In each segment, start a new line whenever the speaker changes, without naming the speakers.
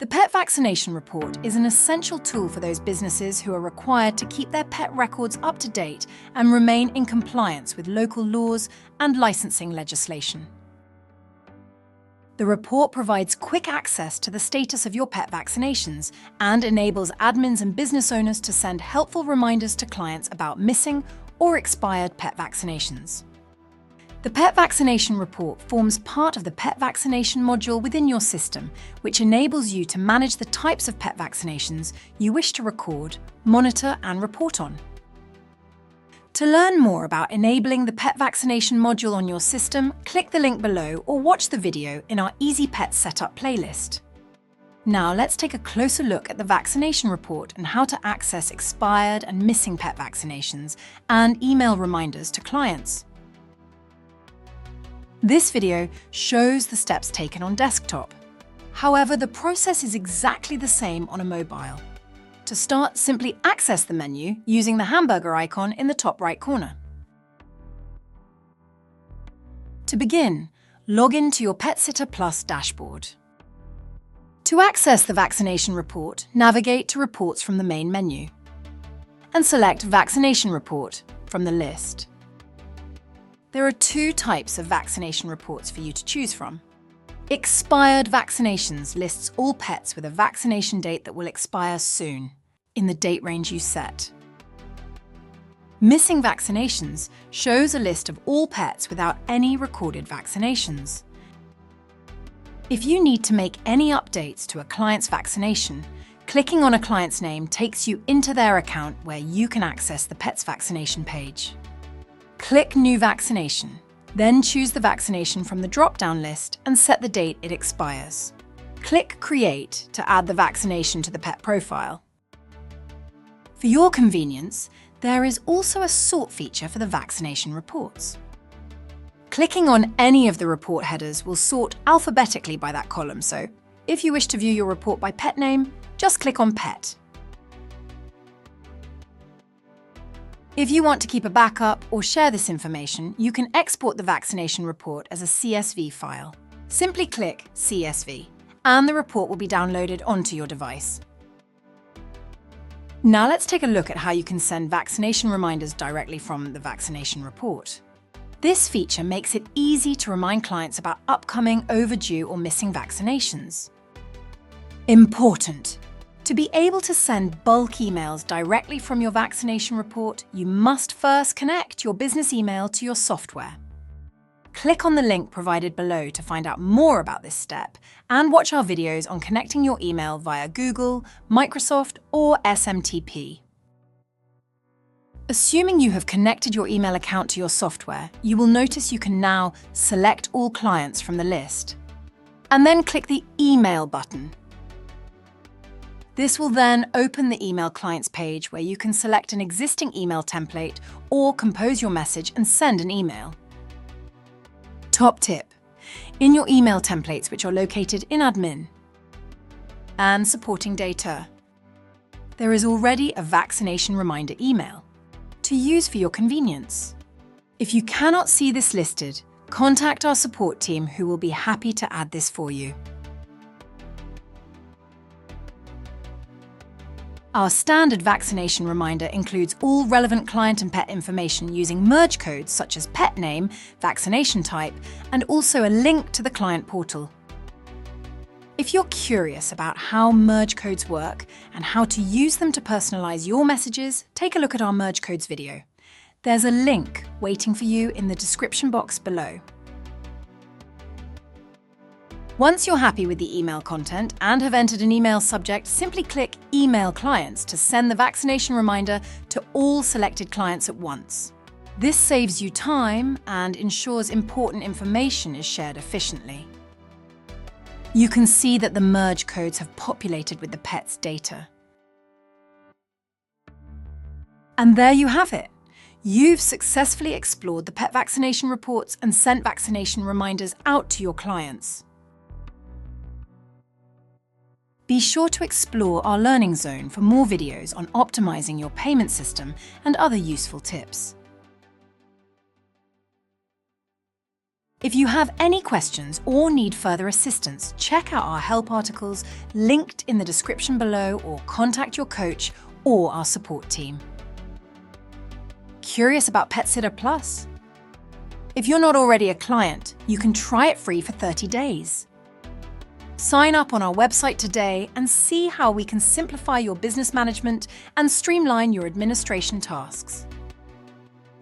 The Pet Vaccination Report is an essential tool for those businesses who are required to keep their pet records up to date and remain in compliance with local laws and licensing legislation. The report provides quick access to the status of your pet vaccinations and enables admins and business owners to send helpful reminders to clients about missing or expired pet vaccinations. The Pet Vaccination Report forms part of the pet vaccination module within your system, which enables you to manage the types of pet vaccinations you wish to record, monitor and report on. To learn more about enabling the pet vaccination module on your system, click the link below or watch the video in our Easy Pet Setup playlist. Now let's take a closer look at the vaccination report and how to access expired and missing pet vaccinations and email reminders to clients. This video shows the steps taken on desktop. However, the process is exactly the same on a mobile. To start, simply access the menu using the hamburger icon in the top right corner. To begin, log in to your PetSitter Plus dashboard. To access the vaccination report, navigate to Reports from the main menu and select Vaccination Report from the list. There are two types of vaccination reports for you to choose from. Expired vaccinations lists all pets with a vaccination date that will expire soon, in the date range you set. Missing vaccinations shows a list of all pets without any recorded vaccinations. If you need to make any updates to a client's vaccination, clicking on a client's name takes you into their account where you can access the pet's vaccination page. Click New Vaccination, then choose the vaccination from the drop-down list and set the date it expires. Click Create to add the vaccination to the pet profile. For your convenience, there is also a sort feature for the vaccination reports. Clicking on any of the report headers will sort alphabetically by that column, so if you wish to view your report by pet name, just click on Pet. If you want to keep a backup or share this information, you can export the vaccination report as a CSV file. Simply click CSV, and the report will be downloaded onto your device. Now let's take a look at how you can send vaccination reminders directly from the vaccination report. This feature makes it easy to remind clients about upcoming, overdue or missing vaccinations. Important! To be able to send bulk emails directly from your vaccination report, you must first connect your business email to your software. Click on the link provided below to find out more about this step and watch our videos on connecting your email via Google, Microsoft, or SMTP. Assuming you have connected your email account to your software, you will notice you can now select all clients from the list and then click the Email button. This will then open the email clients page where you can select an existing email template or compose your message and send an email. Top tip: in your email templates, which are located in Admin and Supporting Data, there is already a vaccination reminder email to use for your convenience. If you cannot see this listed, contact our support team who will be happy to add this for you. Our standard vaccination reminder includes all relevant client and pet information using merge codes such as pet name, vaccination type, and also a link to the client portal. If you're curious about how merge codes work and how to use them to personalize your messages, take a look at our merge codes video. There's a link waiting for you in the description box below. Once you're happy with the email content and have entered an email subject, simply click Email Clients to send the vaccination reminder to all selected clients at once. This saves you time and ensures important information is shared efficiently. You can see that the merge codes have populated with the pet's data. And there you have it. You've successfully explored the pet vaccination reports and sent vaccination reminders out to your clients. Be sure to explore our Learning Zone for more videos on optimizing your payment system and other useful tips. If you have any questions or need further assistance, check out our help articles linked in the description below or contact your coach or our support team. Curious about Pet Sitter Plus? If you're not already a client, you can try it free for 30 days. Sign up on our website today and see how we can simplify your business management and streamline your administration tasks.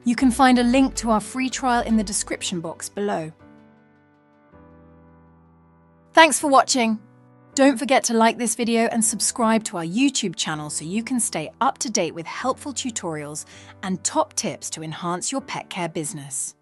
You can find a link to our free trial in the description box below. Thanks for watching. Don't forget to like this video and subscribe to our YouTube channel so you can stay up to date with helpful tutorials and top tips to enhance your pet care business.